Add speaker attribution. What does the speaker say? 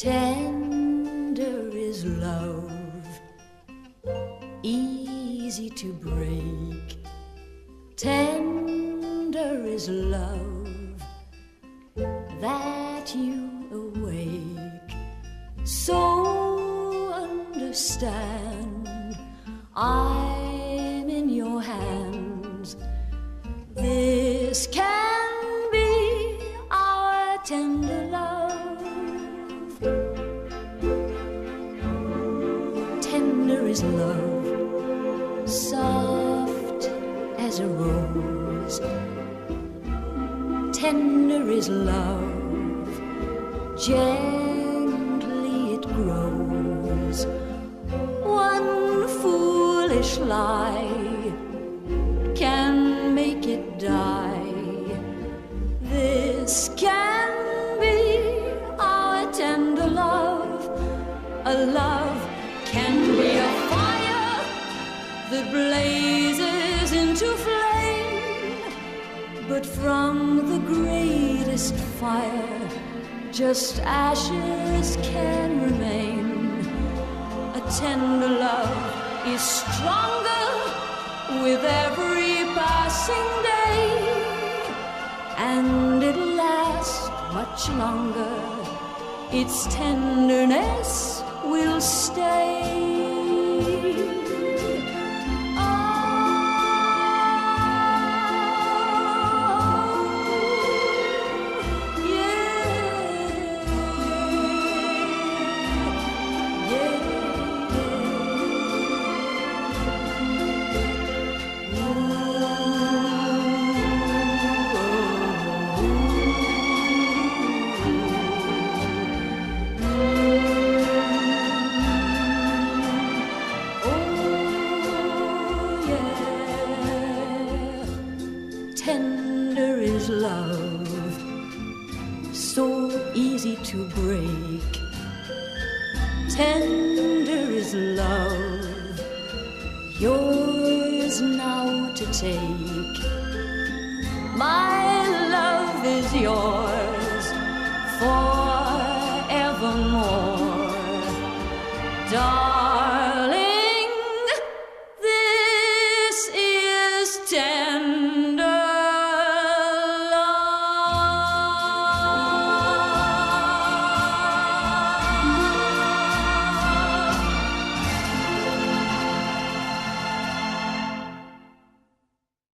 Speaker 1: Tender is love, easy to break. Tender is love that you awake. So understand, I'm in your hands. This can be our tender love. Tender is love, soft as a rose. Tender is love, gently it grows. One foolish lie can make it die. This can be our tender love. A love can be a fire that blazes into flame, but from the greatest fire just ashes can remain. A tender love is stronger with every passing day, and it'll last much longer. Its tenderness will stay. Tender is love, so easy to break. Tender is love, yours now to take. My love is yours forevermore, darling.